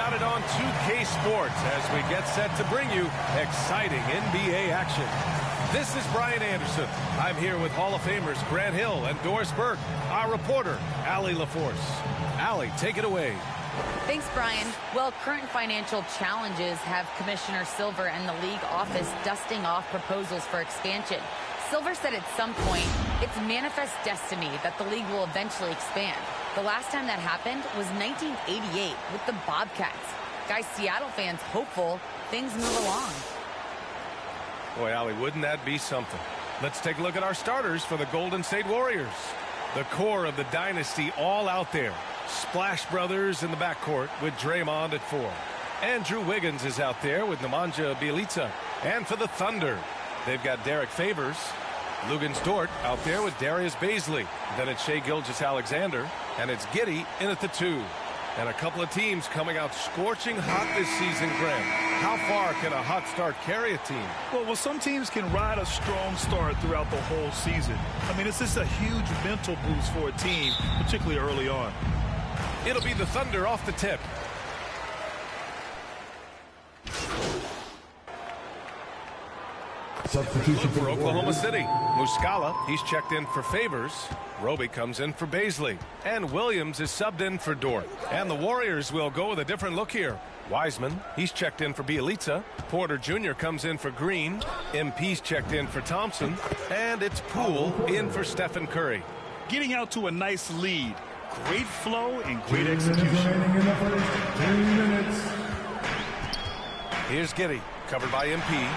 got it on 2K Sports as we get set to bring you exciting NBA action. This is Brian Anderson. I'm here with Hall of Famers Grant Hill and Doris Burke, our reporter, Allie LaForce. Allie, take it away. Thanks, Brian. Well, current financial challenges have Commissioner Silver and the league office dusting off proposals for expansion. Silver said at some point, it's manifest destiny that the league will eventually expand. The last time that happened was 1988 with the Bobcats. Guys, Seattle fans hopeful things move along. Boy, Allie, wouldn't that be something? Let's take a look at our starters for the Golden State Warriors. The core of the dynasty all out there. Splash Brothers in the backcourt with Draymond at 4. Andrew Wiggins is out there with Nemanja Bjelica. And for the Thunder, they've got Derek Favors, Luguentz Dort out there with Darius Bazley. Then it's Shai Gilgeous-Alexander, and it's Giddey in at the 2. And a couple of teams coming out scorching hot this season, Grant. How far can a hot start carry a team? Well, some teams can ride a strong start throughout the whole season. I mean, it's just a huge mental boost for a team, particularly early on. It'll be the Thunder off the tip. Substitution for Oklahoma City. Muscala, he's checked in for Favors. Roby comes in for Bazley. And Williams is subbed in for Dort. And the Warriors will go with a different look here. Wiseman, he's checked in for Bjelica. Porter Jr. comes in for Green. MP's checked in for Thompson. And it's Poole in for Stephen Curry. Getting out to a nice lead. Great flow and great execution. Here's Giddey, covered by MP.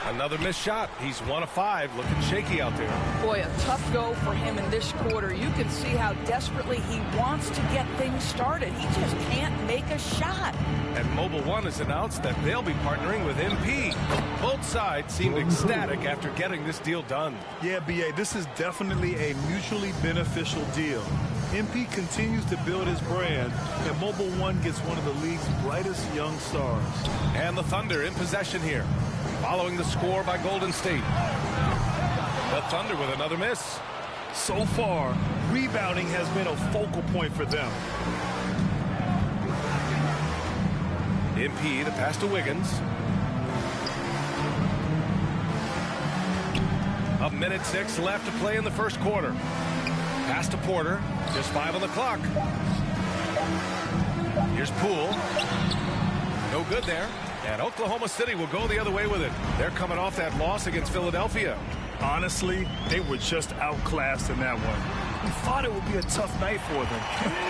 Another missed shot. He's 1 of 5, looking shaky out there. Boy, a tough go for him in this quarter. You can see how desperately he wants to get things started. He just can't make a shot. And Mobile One has announced that they'll be partnering with MP. Both sides seemed ecstatic after getting this deal done. Yeah, B.A., this is definitely a mutually beneficial deal. MP continues to build his brand, and Mobile One gets one of the league's brightest young stars. And the Thunder in possession here, following the score by Golden State. The Thunder with another miss. So far, rebounding has been a focal point for them. MP, the pass to Wiggins. A minute 6 left to play in the first quarter. Pass to Porter. Just 5 on the clock. Here's Poole. No good there. And Oklahoma City will go the other way with it. They're coming off that loss against Philadelphia. Honestly, they were just outclassed in that one. We thought it would be a tough night for them,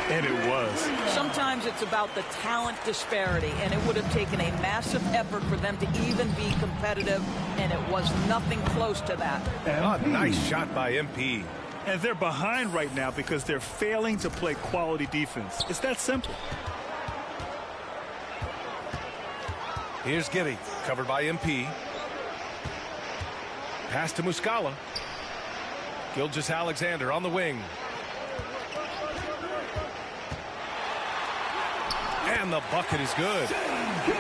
and it was. Sometimes it's about the talent disparity, and it would have taken a massive effort for them to even be competitive, and it was nothing close to that. A nice shot by MP. And they're behind right now because they're failing to play quality defense. It's that simple. Here's Giddey, covered by MP. Pass to Muscala. Gilgeous-Alexander on the wing. And the bucket is good.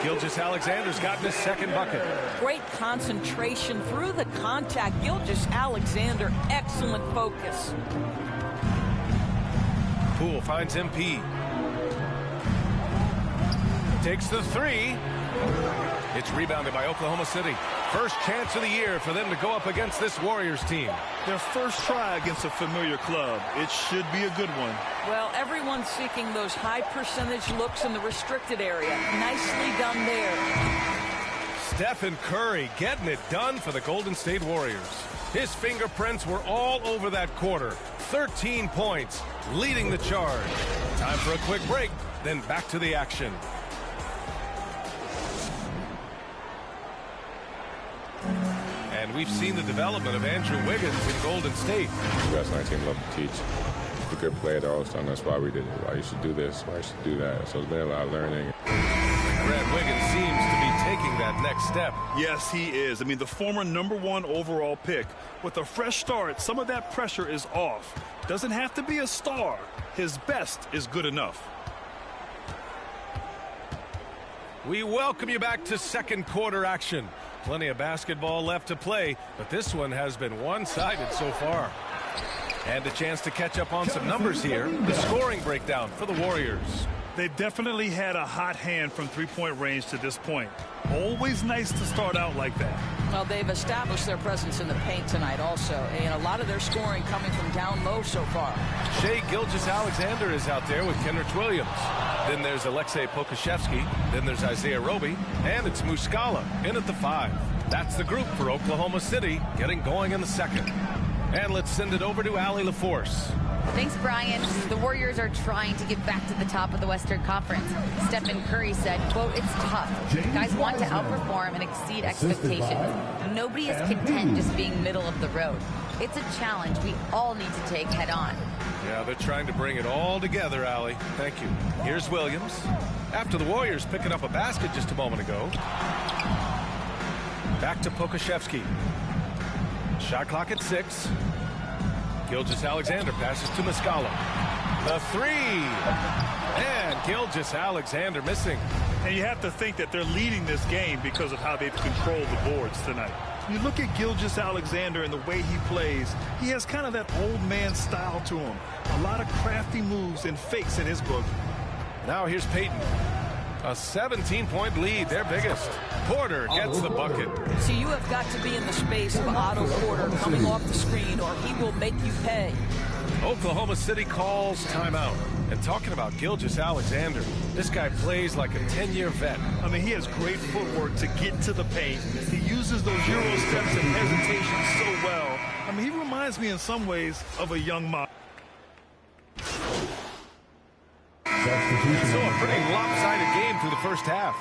Gilgeous-Alexander's gotten his second bucket. Great concentration through the contact. Gilgeous-Alexander, excellent focus. Poole finds MP. Takes the 3. It's rebounded by Oklahoma City. First chance of the year for them to go up against this Warriors team. Their first try against a familiar club. It should be a good one. Well, everyone's seeking those high percentage looks in the restricted area. Nicely done there. Stephen Curry getting it done for the Golden State Warriors. His fingerprints were all over that quarter. 13 points, leading the charge. Time for a quick break, then back to the action. And we've seen the development of Andrew Wiggins in Golden State. The best 19 love to teach. The good player they're always telling us why we did it, why you should do this, why you should do that. So it's been a lot of learning. Grant Wiggins seems to be taking that next step. Yes, he is. I mean, the former #1 overall pick. With a fresh start, some of that pressure is off. Doesn't have to be a star. His best is good enough. We welcome you back to second quarter action. Plenty of basketball left to play, but this one has been one-sided so far. And a chance to catch up on some numbers here. The scoring breakdown for the Warriors. They've definitely had a hot hand from three-point range to this point. Always nice to start out like that. Well, they've established their presence in the paint tonight also, and a lot of their scoring coming from down low so far. Shai Gilgeous-Alexander is out there with Kenrich Williams. Then there's Aleksej Pokusevski. Then there's Isaiah Roby. And it's Muscala in at the 5. That's the group for Oklahoma City getting going in the second. And let's send it over to Allie LaForce. Thanks, Brian. The Warriors are trying to get back to the top of the Western Conference. Stephen Curry said, quote, "It's tough. Guys want to outperform and exceed expectations. Nobody is content just being middle of the road. It's a challenge we all need to take head on." Yeah, they're trying to bring it all together, Allie. Thank you. Here's Williams. After the Warriors picking up a basket just a moment ago. Back to Pokusevski. Shot clock at 6. Gilgeous-Alexander passes to Muscala. The 3. And Gilgeous-Alexander missing. And you have to think that they're leading this game because of how they've controlled the boards tonight. You look at Gilgeous-Alexander and the way he plays, he has kind of that old man style to him. A lot of crafty moves and fakes in his book. Now here's Peyton. A 17-point lead, their biggest. Porter gets the bucket. See, you have got to be in the space of Otto Porter coming off the screen, or he will make you pay. Oklahoma City calls timeout. And talking about Gilgeous-Alexander, this guy plays like a 10-year vet. I mean, he has great footwork to get to the paint. He uses those Euro steps and hesitations so well. I mean, he reminds me in some ways of a young Mott. So a pretty lopsided game through the first half.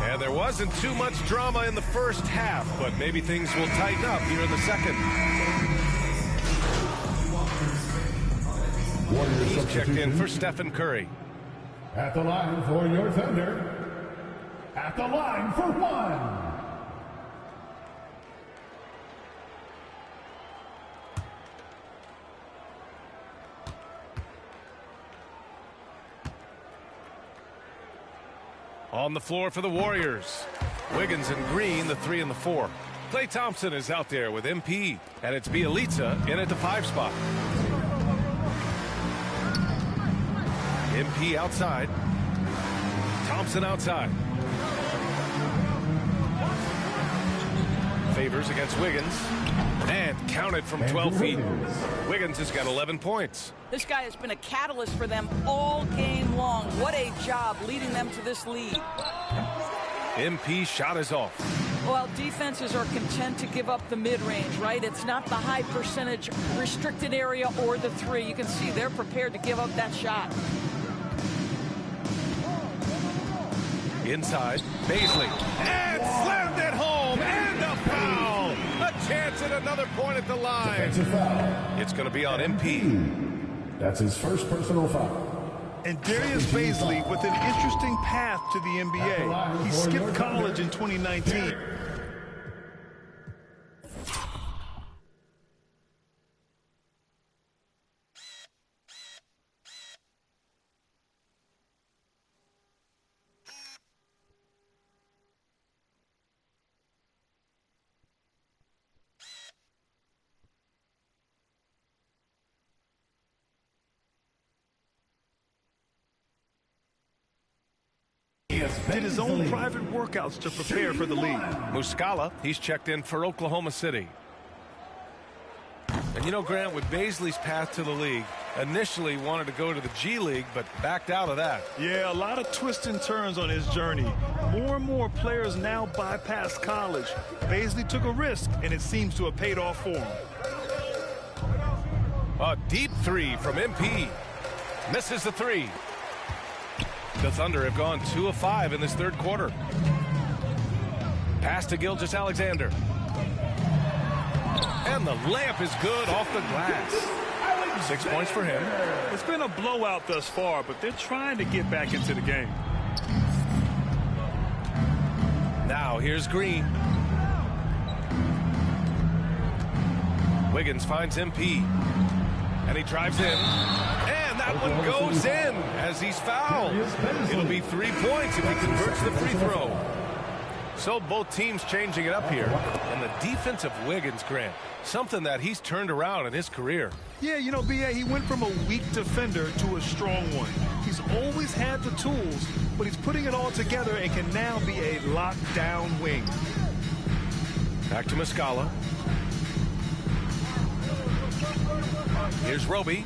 And there wasn't too much drama in the first half, but maybe things will tighten up here in the second. He's checked in for Stephen Curry. At the line for your Thunder. At the line for 1. On the floor for the Warriors. Wiggins and Green, the 3 and the 4. Klay Thompson is out there with MP. And it's Bjelica in at the 5 spot. MP outside. Thompson outside. Favors against Wiggins. And counted from 12 feet. Wiggins has got 11 points. This guy has been a catalyst for them all game long. What a job leading them to this lead. MP shot is off. Well, defenses are content to give up the mid-range, right? It's not the high percentage restricted area or the 3. You can see they're prepared to give up that shot. Inside, Bazley, and slammed it home, and a foul! A chance at another point at the line. Defensive foul. It's going to be on MP. That's his first personal foul. And Darius Bazley with an interesting path to the NBA. He skipped college in 2019. Did his own private workouts to prepare for the league. Muscala, he's checked in for Oklahoma City. And you know, Grant, with Bazley's path to the league, initially wanted to go to the G League, but backed out of that. Yeah, a lot of twists and turns on his journey. More and more players now bypass college. Bazley took a risk, and it seems to have paid off for him. A deep 3 from MP. Misses the 3. The Thunder have gone 2 of 5 in this third quarter. Pass to Gilgeous-Alexander. And the layup is good off the glass. 6 points for him. It's been a blowout thus far, but they're trying to get back into the game. Now here's Green. Wiggins finds MP. And he drives in. And that one goes in as he's fouled. It'll be 3 points if he converts the free throw. So both teams changing it up here. And the defense of Wiggins, Grant, something that he's turned around in his career. Yeah, you know, B.A., he went from a weak defender to a strong one. He's always had the tools, but he's putting it all together and can now be a lockdown wing. Back to Muscala. Here's Roby.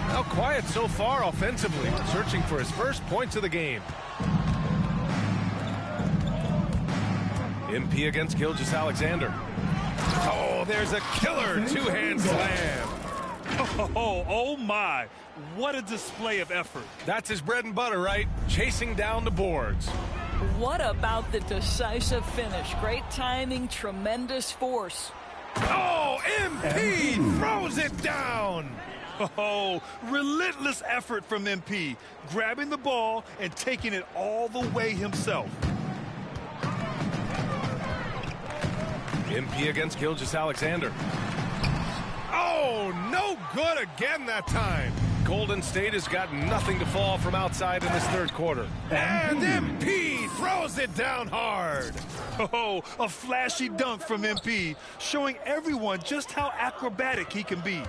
Now quiet so far offensively, searching for his first points of the game. MP against Gilgeous-Alexander. Oh, there's a killer two-hand slam. Oh my. What a display of effort. That's his bread and butter, right? Chasing down the boards. What about the decisive finish? Great timing, tremendous force. Oh, MP throws it down. Oh, relentless effort from MP, grabbing the ball and taking it all the way himself. MP against Gilgeous-Alexander. Oh, no good again that time. Golden State has got nothing to fall from outside in this third quarter. And MP throws it down hard. Oh, a flashy dunk from MP, showing everyone just how acrobatic he can be.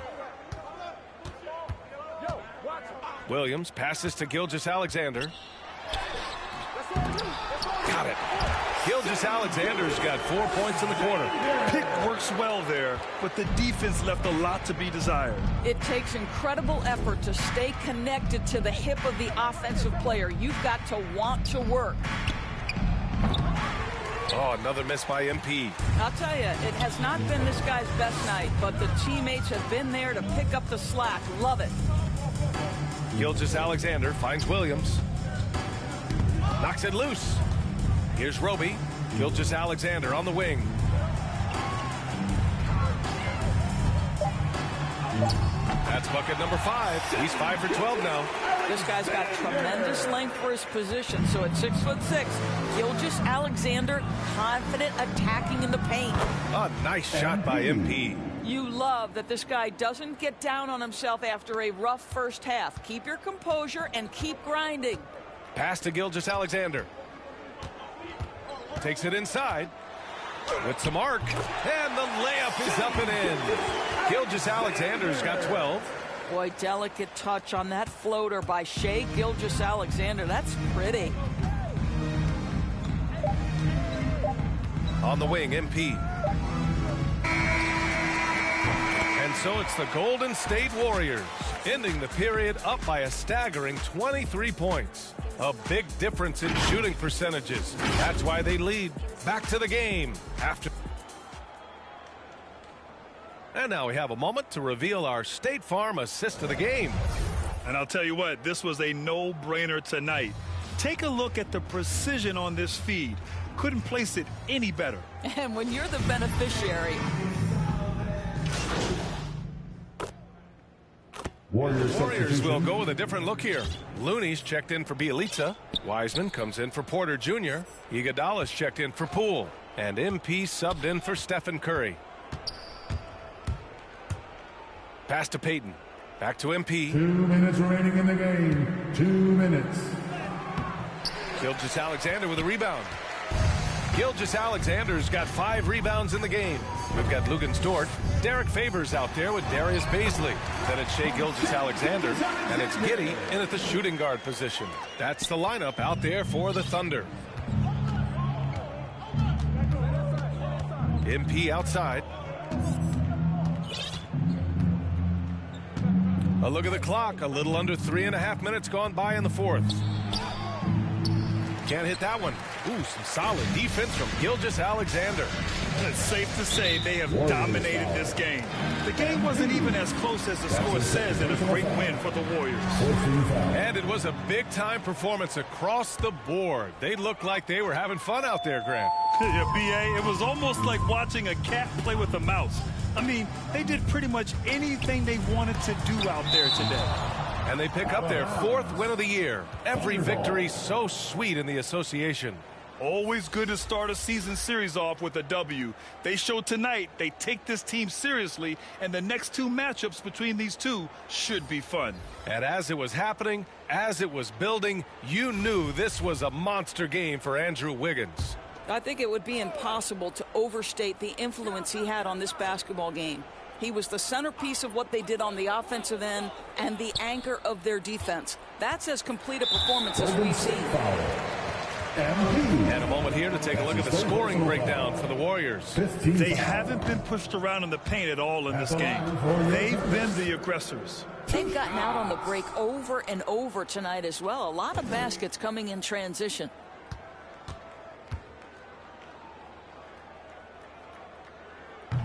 Williams passes to Gilgeous-Alexander. Got it. Gilgeous-Alexander's got 4 points in the quarter. Pick works well there, but the defense left a lot to be desired. It takes incredible effort to stay connected to the hip of the offensive player. You've got to want to work. Oh, another miss by MP. I'll tell you, it has not been this guy's best night, but the teammates have been there to pick up the slack. Love it. Gilgeous-Alexander finds Williams. Knocks it loose. Here's Roby. Gilgeous-Alexander on the wing. That's bucket number 5. He's 5 for 12 now. This guy's got tremendous length for his position. So at 6'6", Gilgeous-Alexander confident attacking in the paint. A nice shot by MP. You love that this guy doesn't get down on himself after a rough first half. Keep your composure and keep grinding. Pass to Gilgeous-Alexander. Takes it inside. With some arc. And the layup is up and in. Gilgeous-Alexander's got 12. Boy, delicate touch on that floater by Shai Gilgeous-Alexander. That's pretty. On the wing, MP. And so it's the Golden State Warriors, ending the period up by a staggering 23 points. A big difference in shooting percentages. That's why they lead. Back to the game after. And now we have a moment to reveal our State Farm assist of the game. And I'll tell you what, this was a no-brainer tonight. Take a look at the precision on this feed. Couldn't place it any better. And when you're the beneficiary. Warriors will go with a different look here. Looney's checked in for Bielitsa. Wiseman comes in for Porter Jr. Iguodala's checked in for Poole. And MP subbed in for Stephen Curry. Pass to Payton. Back to MP. 2 minutes remaining in the game. 2 minutes. Gilgeous-Alexander with a rebound. Gilgeous-Alexander's got 5 rebounds in the game. We've got Luguentz-Dort. Derek Favors out there with Darius Baisley. Then it's Shai Gilgeous-Alexander. And it's Giddey in at the shooting guard position. That's the lineup out there for the Thunder. MP outside. A look at the clock. A little under 3.5 minutes gone by in the fourth. Can't hit that one. Ooh, some solid defense from Gilgeous-Alexander. And it's safe to say they have dominated this game. The game wasn't even as close as the score says, and a great win for the Warriors. And it was a big-time performance across the board. They looked like they were having fun out there, Grant. Yeah, B.A., it was almost like watching a cat play with a mouse. I mean, they did pretty much anything they wanted to do out there today. And they pick up their 4th win of the year. Every victory so sweet in the association. Always good to start a season series off with a W. They showed tonight they take this team seriously, and the next two matchups between these two should be fun. And as it was happening, as it was building, you knew this was a monster game for Andrew Wiggins. I think it would be impossible to overstate the influence he had on this basketball game. He was the centerpiece of what they did on the offensive end and the anchor of their defense. That's as complete a performance as we've seen. And a moment here to take a look at the scoring breakdown for the Warriors. They haven't been pushed around in the paint at all in this game. They've been the aggressors. They've gotten out on the break over and over tonight as well. A lot of baskets coming in transition.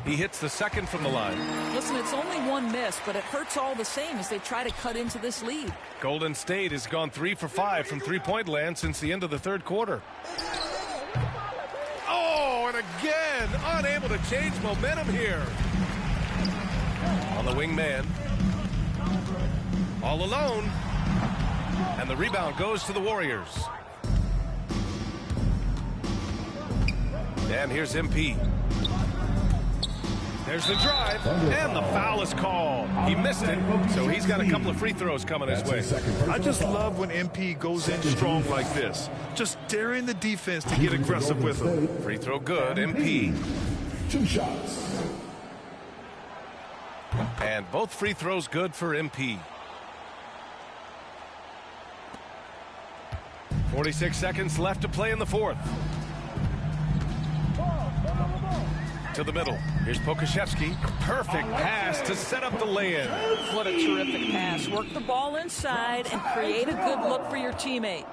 He hits the second from the line. Listen, it's only one miss, but it hurts all the same as they try to cut into this lead. Golden State has gone 3 for 5 from three-point land since the end of the third quarter. Oh, and again, unable to change momentum here. On the wing man. All alone. And the rebound goes to the Warriors. And here's MP. There's the drive, and the foul is called. He missed it, so he's got a couple of free throws coming his way. I just love when MP goes in strong like this, just daring the defense to get aggressive with him. Free throw good, MP. 2 shots. And both free throws good for MP. 46 seconds left to play in the fourth. To the middle. Here's Pokusevski. Perfect pass to set up the lay-in. What a terrific pass. Work the ball inside and create a good look for your teammate.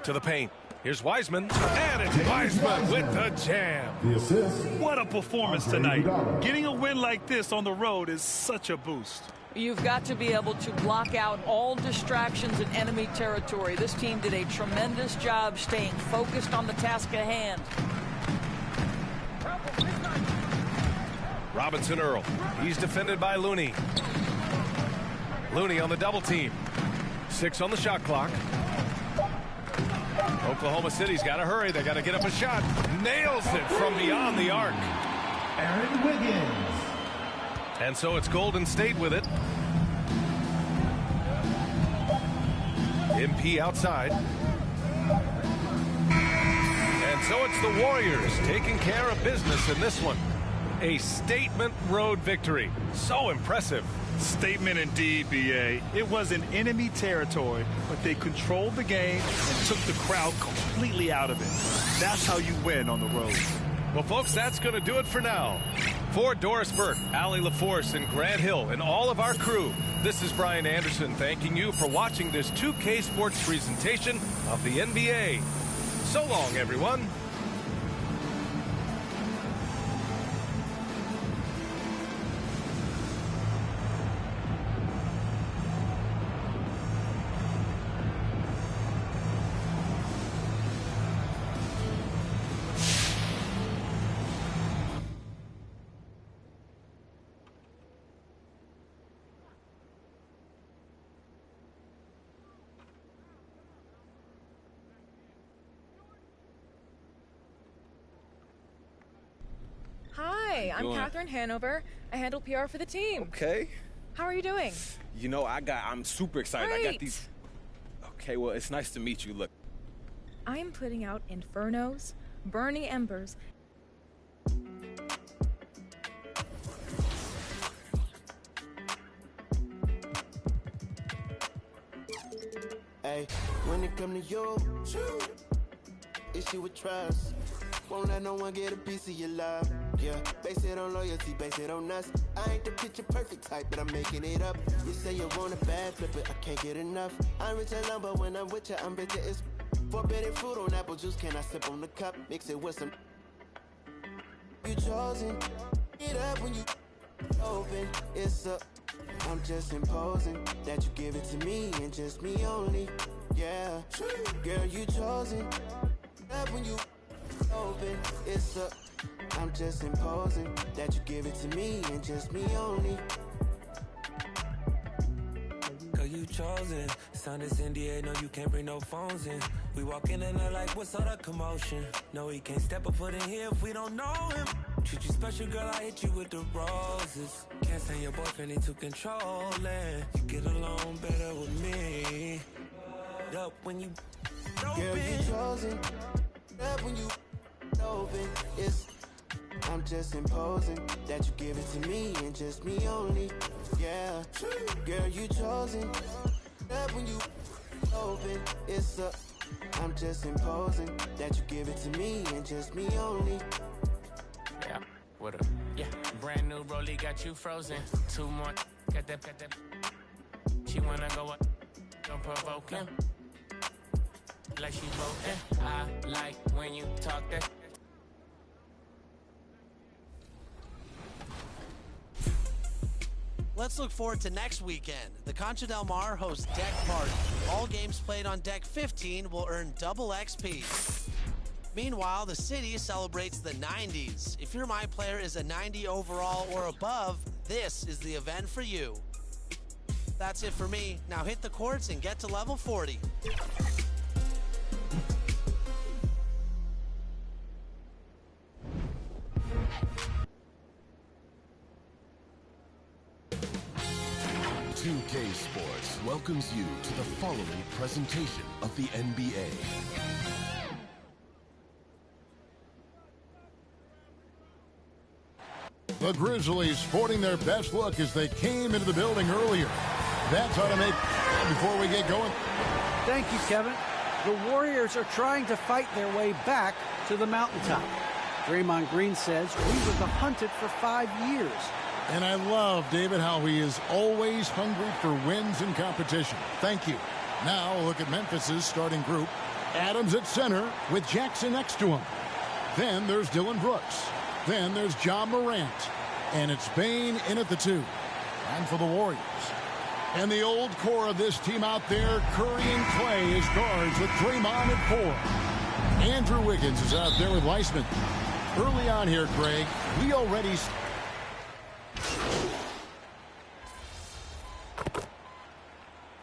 To the paint. Here's Wiseman. And it's Wiseman with the jam. The assist. What a performance tonight. Getting a win like this on the road is such a boost. You've got to be able to block out all distractions in enemy territory. This team did a tremendous job staying focused on the task at hand. Robinson Earl. He's defended by Looney. Looney on the double team. 6 on the shot clock. Oklahoma City's got to hurry. They got to get up a shot. Nails it from beyond the arc. Aaron Wiggins. And so it's Golden State with it. MP outside. And so it's the Warriors taking care of business in this one. A statement road victory. So impressive. Statement indeed, B.A. It was in enemy territory, but they controlled the game and took the crowd completely out of it. That's how you win on the road. Well, folks, that's going to do it for now. For Doris Burke, Allie LaForce, and Grant Hill, and all of our crew, this is Brian Anderson thanking you for watching this 2K Sports presentation of the NBA. So long, everyone. Hi, I'm Catherine Hanover. I handle PR for the team. Okay. How are you doing? You know, I'm super excited. Great. I got these. Okay, well, it's nice to meet you. Look. I am putting out infernos, burning embers. Hey, when it come to you, issue with trust. Won't let no one get a piece of your love. Yeah, base it on loyalty, base it on us. I ain't the picture perfect type, but I'm making it up. You say you want a bad flip it, I can't get enough. I'm rich alone, but when I'm with you, I'm bitter as forbidden fruit on apple juice. Can I sip on the cup? Mix it with some. You chosen. It up when you open. It's up. I'm just imposing that you give it to me and just me only. Yeah, girl, you chosen. Up when you open, it's up. I'm just imposing that you give it to me and just me only. Girl, you chosen. Sign this NDA, no, you can't bring no phones in. We walk in and they're like, what's all the commotion? No, he can't step a foot in here if we don't know him. Treat you special, girl, I hit you with the roses. Can't stand your boyfriend, he too controlling. You get along better with me. Up when you Girl, you chosen. Up when you open. I'm just imposing that you give it to me and just me only. Yeah, girl, you chosen. Up when you open. I'm just imposing that you give it to me and just me only. Yeah, what up? Yeah, brand new rollie got you frozen. 2 more, got that. She wanna go up, don't provoke him. Like she broken. I like when you talk that. Let's look forward to next weekend. The Concha Del Mar hosts Deck Party. All games played on Deck 15 will earn double XP. Meanwhile, the city celebrates the 90s. If your My Player is a 90 overall or above, this is the event for you. That's it for me. Now hit the courts and get to level 40. K Sports welcomes you to the following presentation of the NBA. The Grizzlies sporting their best look as they came into the building earlier. That's how to make before we get going. Thank you, Kevin. The Warriors are trying to fight their way back to the mountaintop. Draymond Green says we were the hunted for 5 years. And I love, David, how he is always hungry for wins and competition. Thank you. Now look at Memphis's starting group. Adams at center with Jackson next to him. Then there's Dylan Brooks. Then there's Ja Morant. And it's Bane in at the 2. And for the Warriors. And the old core of this team out there, Curry and Clay as guards with Draymond at 4. Andrew Wiggins is out there with Weissman. Early on here, Greg, we already...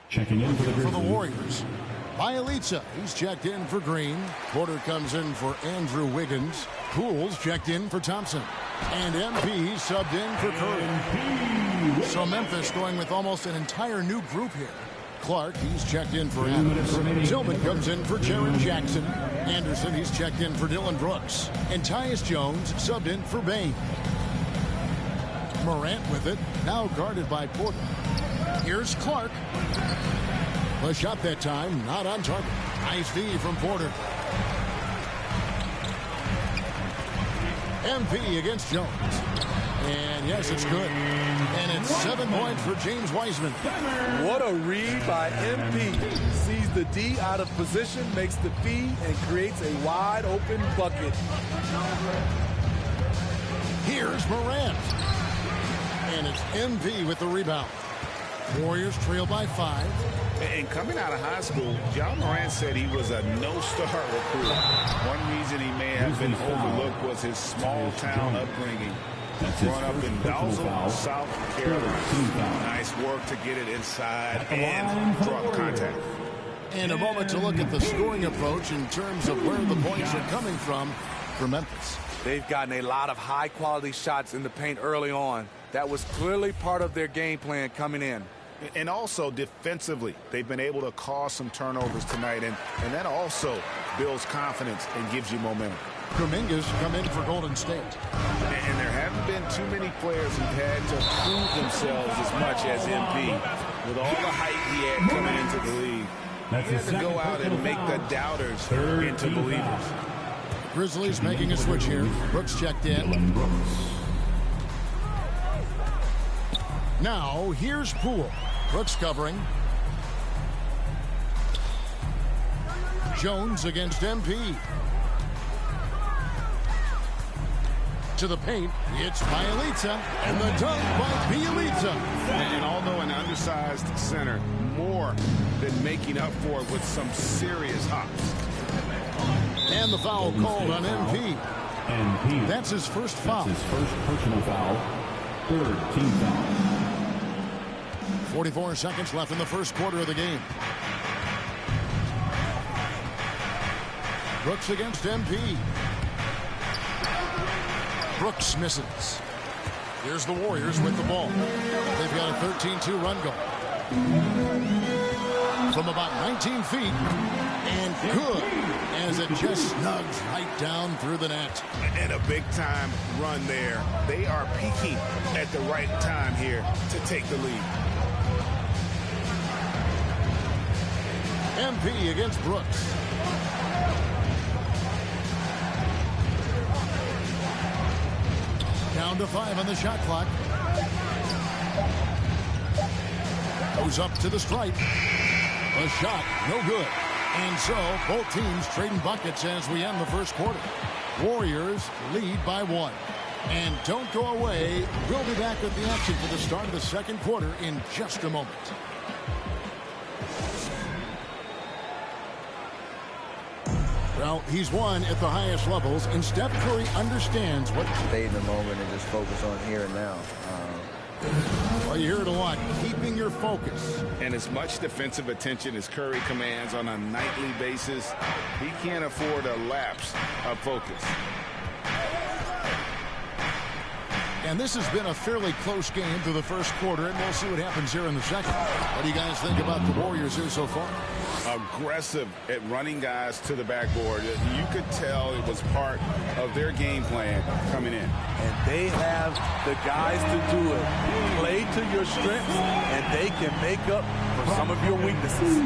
Checking in for the Warriors. Bielitsa, he's checked in for Green. Porter comes in for Andrew Wiggins. Pools checked in for Thompson. And MP subbed in for Curry. So Memphis going with almost an entire new group here. Clark, he's checked in for Adams. Tillman comes in for Jaren Jackson. Anderson, he's checked in for Dylan Brooks. And Tyus Jones subbed in for Bane. Morant with it, now guarded by Porter. Here's Clark. The shot that time, not on target. Nice D from Porter. MP against Jones. And yes, it's good. And it's 7 points for James Wiseman. What a read by MP. Sees the D out of position, makes the feed, and creates a wide open bucket. Here's Morant. And it's MP with the rebound. Warriors trail by 5. And coming out of high school, Ja Morant said he was a no-star recruit. One reason he may have been overlooked was his small-town upbringing. Growing up in Dalzell, South Carolina. Nice work to get it inside and draw contact. And a moment to look at the scoring approach in terms of where the points are coming from for Memphis. They've gotten a lot of high-quality shots in the paint early on. That was clearly part of their game plan coming in. And also defensively, they've been able to cause some turnovers tonight, and that also builds confidence and gives you momentum. Kuminga's come in for Golden State. And there haven't been too many players who've had to prove themselves as much as MP. With all the hype he had coming into the league, he had to go out and make the doubters into believers. Grizzlies making a switch here. Brooks checked in. Now, here's Poole. Brooks covering. Jones against MP. To the paint, it's Bielitsa, and the dunk by Bielitsa. And although an undersized center, more than making up for it with some serious hops. And the foul called on MP. MP. That's his first foul. That's his first personal foul. Third team foul. 44 seconds left in the first quarter of the game. Brooks against MP. Brooks misses. Here's the Warriors with the ball. They've got a 13-2 run going. From about 19 feet, and good, as it just snugs right down through the net. And a big-time run there. They are peaking at the right time here to take the lead. MP against Brooks. Down to 5 on the shot clock. Goes up to the stripe. A shot, no good. And so, both teams trading buckets as we end the first quarter. Warriors lead by 1. And don't go away. We'll be back with the action for the start of the second quarter in just a moment. Well, he's won at the highest levels, and Steph Curry understands what... Stay in the moment and just focus on here and now. Well, you hear it a lot, keeping your focus. And as much defensive attention as Curry commands on a nightly basis, he can't afford a lapse of focus. And this has been a fairly close game through the first quarter, and we'll see what happens here in the second. What do you guys think about the Warriors here so far? Aggressive at running guys to the backboard. You could tell it was part of their game plan coming in. And they have the guys to do it. Play to your strengths, and they can make up for some of your weaknesses.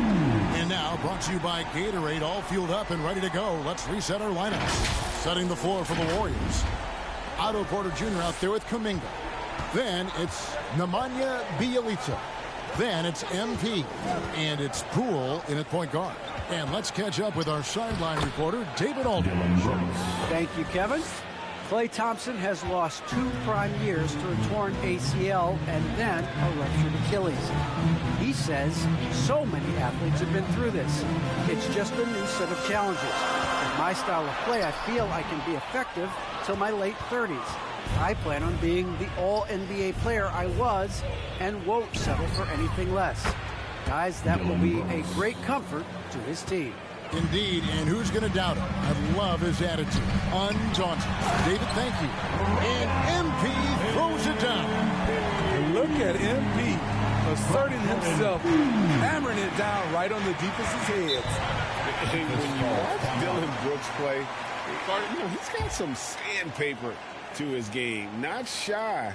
And now, brought to you by Gatorade, all fueled up and ready to go. Let's reset our lineups. Setting the floor for the Warriors. Otto Porter Jr. out there with Kuminga. Then it's Nemanja Bjelica. Then it's MP. And it's Poole in at point guard. And let's catch up with our sideline reporter, David Aldridge. Thank you, Kevin. Klay Thompson has lost 2 prime years to a torn ACL and then a ruptured Achilles. He says so many athletes have been through this. It's just a new set of challenges. With my style of play, I feel I can be effective till my late 30s. I plan on being the all-NBA player I was and won't settle for anything less. Guys, that will be a great comfort to his team. Indeed, and who's going to doubt him? I love his attitude. Undaunted. David, thank you. And MP throws it down. And look at MP asserting himself, hammering it down right on the defense's heads. When you watch Dillon Brooks play, he's got some sandpaper to his game. Not shy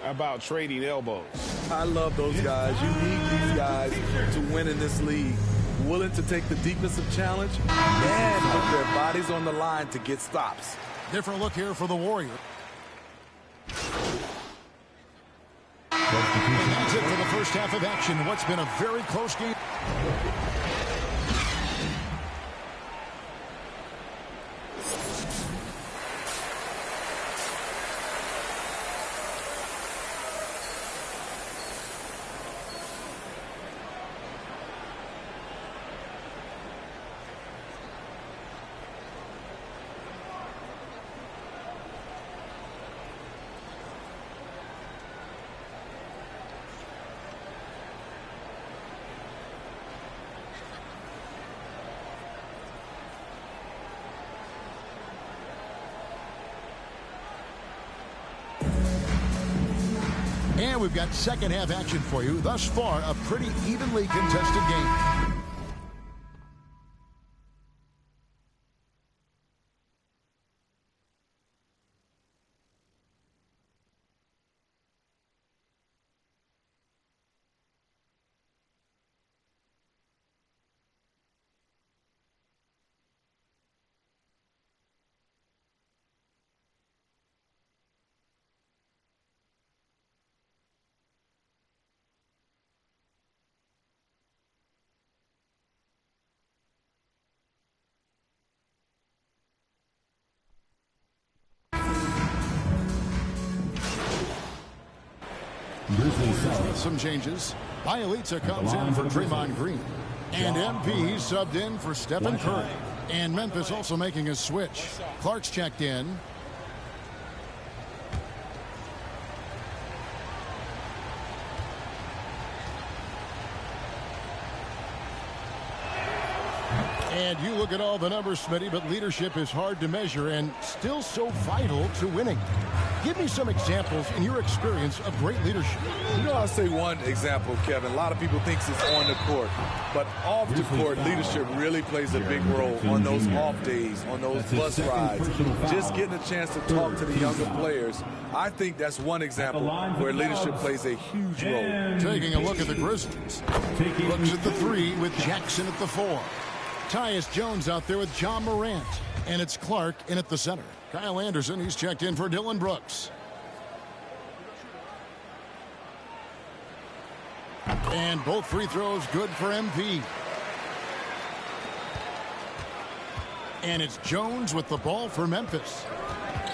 about trading elbows. I love those guys. You need these guys to win in this league. Willing to take the defensive challenge and put their bodies on the line to get stops. Different look here for the Warriors. And that's it for the first half of action. What's been a very close game. And we've got second half action for you. Thus far, a pretty evenly contested game. Some changes. Bjelica comes in for Draymond Green. And MP subbed in for Stephen Curry. And Memphis also making a switch. Clark's checked in. And you look at all the numbers, Smitty, but leadership is hard to measure and still so vital to winning. Give me some examples in your experience of great leadership. I'll say one example, Kevin. A lot of people think it's on the court, but off the court, leadership really plays a big role on those off days, on those bus rides. Just getting a chance to talk to the younger players. I think that's one example where leadership plays a huge role. Taking a look at the Grizzlies. Looks at the 3 with Jackson at the 4. Tyus Jones out there with John Morant. And it's Clark in at the center. Kyle Anderson, he's checked in for Dylan Brooks. And both free throws good for MP. And it's Jones with the ball for Memphis.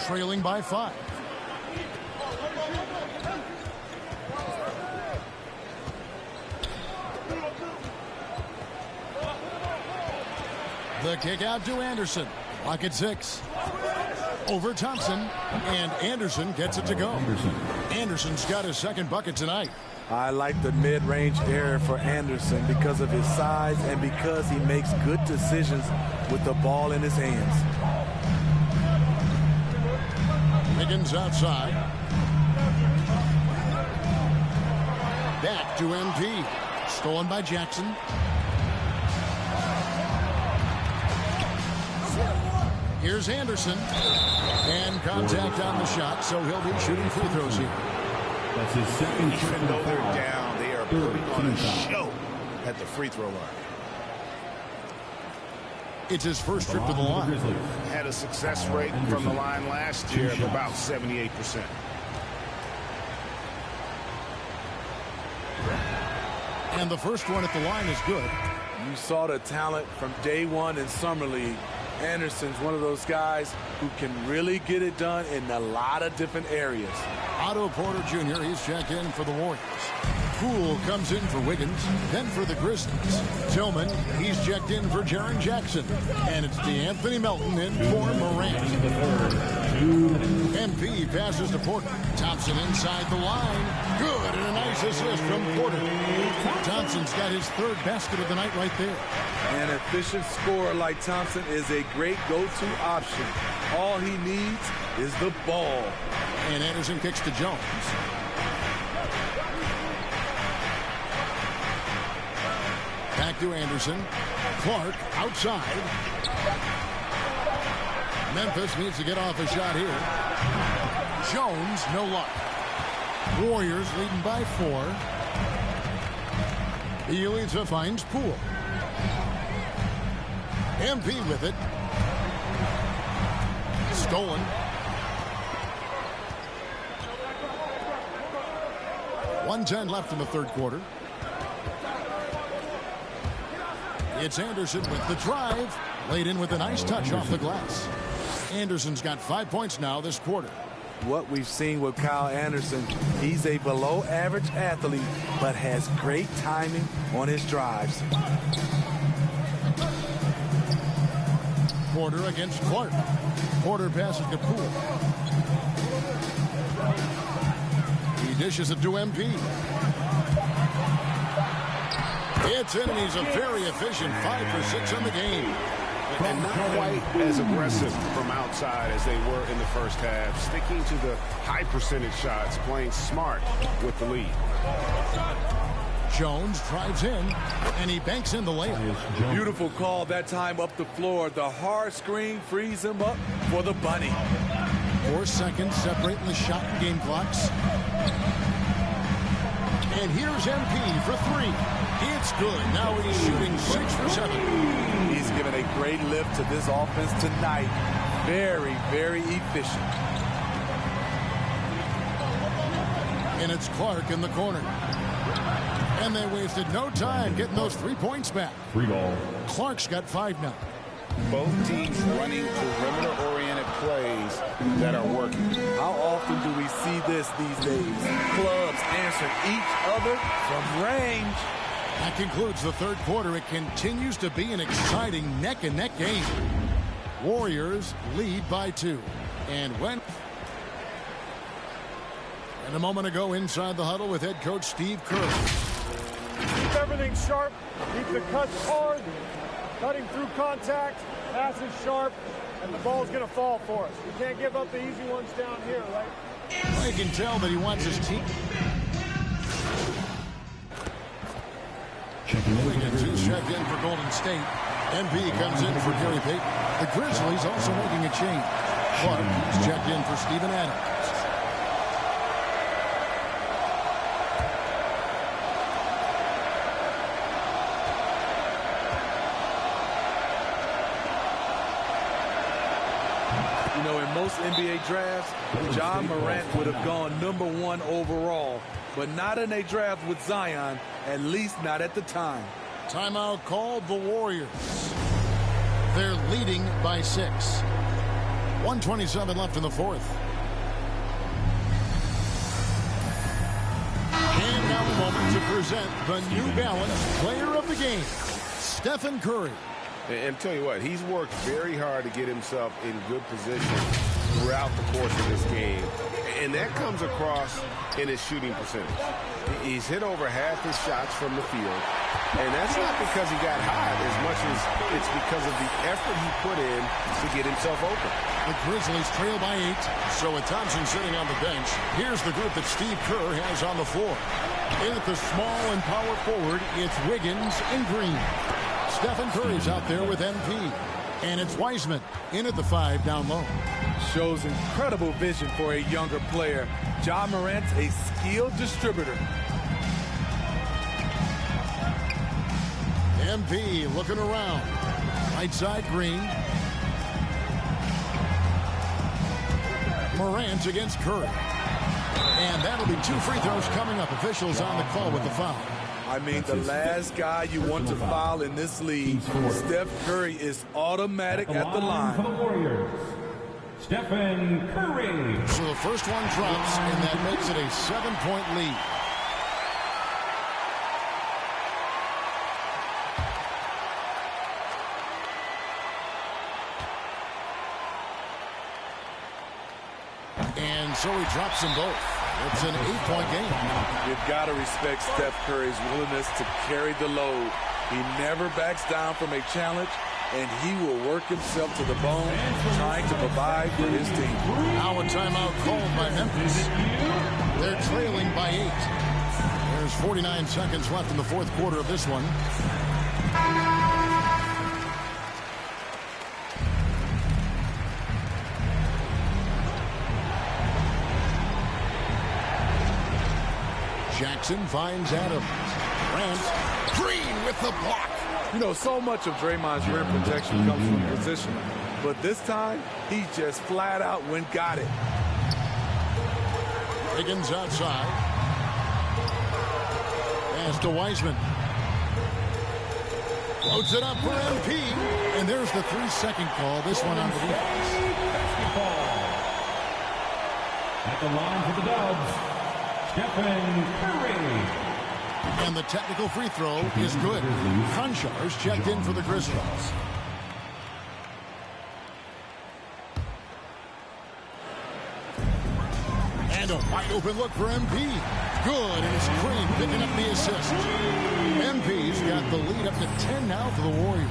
Trailing by 5. The kick out to Anderson. Clock at 6. Over Thompson. And Anderson gets it to go. Anderson's got his second bucket tonight. I like the mid-range area for Anderson because of his size and because he makes good decisions with the ball in his hands. Higgins outside. Back to MP. Stolen by Jackson. Here's Anderson. And contact on the shot, so he'll be shooting free throws here. That's his second. Even though they're down, they are putting on a show at the free throw line. It's his first trip to the line. Had a success rate from the line last year of about 78%. And the first one at the line is good. You saw the talent from day one in Summer League. Anderson's one of those guys who can really get it done in a lot of different areas. Otto Porter Jr., he's checked in for the Warriors. Poole comes in for Wiggins, then for the Grizzlies. Tillman, he's checked in for Jaren Jackson. And it's DeAnthony Melton in for Morant. MP passes to Porter. Thompson inside the line. Good, and a nice assist from Porter. Thompson's got his third basket of the night right there. An efficient scorer like Thompson is a great go-to option. All he needs is the ball. And Anderson kicks to Jones. Back to Anderson. Clark outside. Memphis needs to get off a shot here. Jones, no luck. Warriors leading by 4. Elisa finds Poole. MP with it. Stolen. .110 left in the third quarter. It's Anderson with the drive. Laid in with a nice touch off the glass. Anderson's got 5 points now this quarter. What we've seen with Kyle Anderson, he's a below-average athlete, but has great timing on his drives. Porter against Clark. Porter passes to Poole. He dishes it to MP. It's in, and he's a very efficient 5 for 6 on the game. And not quite as aggressive from outside as they were in the first half. Sticking to the high percentage shots, playing smart with the lead. Jones drives in, and he banks in the layup. Beautiful call that time up the floor. The hard screen frees him up for the bunny. 4 seconds separating the shot and game clocks. And here's MP for 3. It's good. Now he's shooting 6 for 7. He's given a great lift to this offense tonight. Very, very efficient. And it's Clark in the corner. And they wasted no time getting those 3 points back. Free ball. Clark's got 5 now. Both teams running perimeter-oriented plays that are working. How often do we see this these days? Clubs answering each other from range. That concludes the third quarter. It continues to be an exciting neck-and-neck game. Warriors lead by 2. And a moment ago inside the huddle with head coach Steve Kerr. Keep everything sharp. Keep the cuts hard. cutting through contact, pass is sharp, and the ball's going to fall for us. We can't give up the easy ones down here, right? Well, you can tell that he wants his team. Wiggins is checked in for Golden State. MP comes in for Gary Payton. The Grizzlies also making a change. Clark is checked in for Steven Adams. You know, in most NBA drafts, Ja Morant would have gone #1 overall, but not in a draft with Zion, at least not at the time. Timeout called the Warriors. They're leading by 6. 1:27 left in the fourth. And now the moment to present the New Balance Player of the Game, Stephen Curry. And tell you what, he's worked very hard to get himself in good position throughout the course of this game. And that comes across in his shooting percentage. He's hit over half his shots from the field. And that's not because he got hot as much as it's because of the effort he put in to get himself open. The Grizzlies trail by 8. So with Thompson sitting on the bench, here's the group that Steve Kerr has on the floor. In at the small and power forward, it's Wiggins and Green. Stephen Curry's out there with MP. And it's Wiseman in at the 5 down low. Shows incredible vision for a younger player. Ja Morant's a skilled distributor. MP looking around. Right side, Green. Morant against Curry. And that'll be 2 free throws coming up. Officials on the call with the foul. I mean, the last guy you want to foul in this league, Steph Curry, is automatic at the line. For the Warriors, Stephen Curry. So the first one drops, and that makes it a 7-point lead. And so he drops them both. It's an 8-point game. You've got to respect Steph Curry's willingness to carry the load. He never backs down from a challenge, and he will work himself to the bone trying to provide for his team. Now a timeout called by Memphis. They're trailing by 8. There's 49 seconds left in the fourth quarter of this one. Jackson finds Adams. Grant. Green with the block. You know, so much of Draymond's rim protection comes from position. But this time, he just flat out went got it. Higgins outside. Pass to Wiseman. Floats it up for MP. And there's the 3-second call. This one on the defense. Basketball. At the line for the Dubs, Stephen Curry. And the technical free throw is good. Konshar's checked in for the Grizzlies. And a wide open look for MP. Good, and it's Green picking up the assist. MP's got the lead up to 10 now for the Warriors.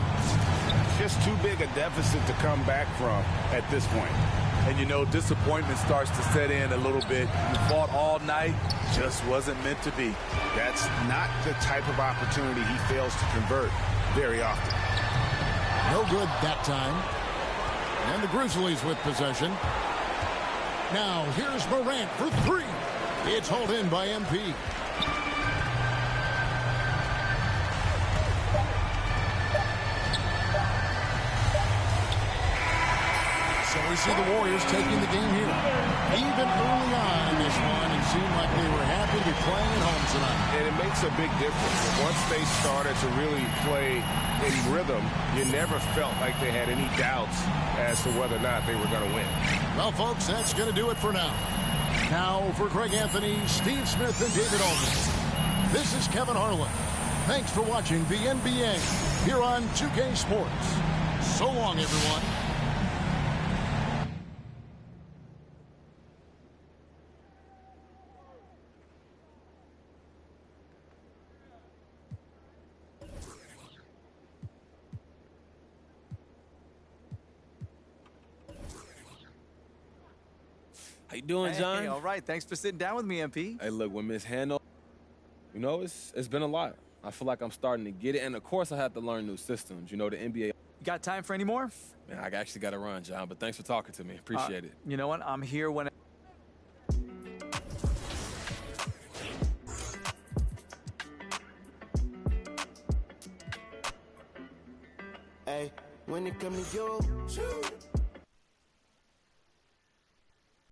Just too big a deficit to come back from at this point. And, you know, disappointment starts to set in a little bit. You fought all night, just wasn't meant to be. That's not the type of opportunity he fails to convert very often. No good that time. And the Grizzlies with possession. Now, here's Morant for 3. It's hauled in by MP. So we see the Warriors taking the game here. Even early on in this one, it seemed like they were happy to be playing at home tonight. And it makes a big difference. Once they started to really play in rhythm, you never felt like they had any doubts as to whether or not they were going to win. Well, folks, that's going to do it for now. Now, for Greg Anthony, Steve Smith, and David Aldridge, this is Kevin Harlan. Thanks for watching the NBA here on 2K Sports. So long, everyone. How you doing, John? Hey, all right. Thanks for sitting down with me, MP. Hey, look, when Miss Hanover, you know, it's been a lot. I feel like I'm starting to get it. And, of course, I have to learn new systems. You know, the NBA. You got time for any more? Man, I actually got to run, John, but thanks for talking to me. Appreciate it. You know what? I'm here when... Hey, when it come to you,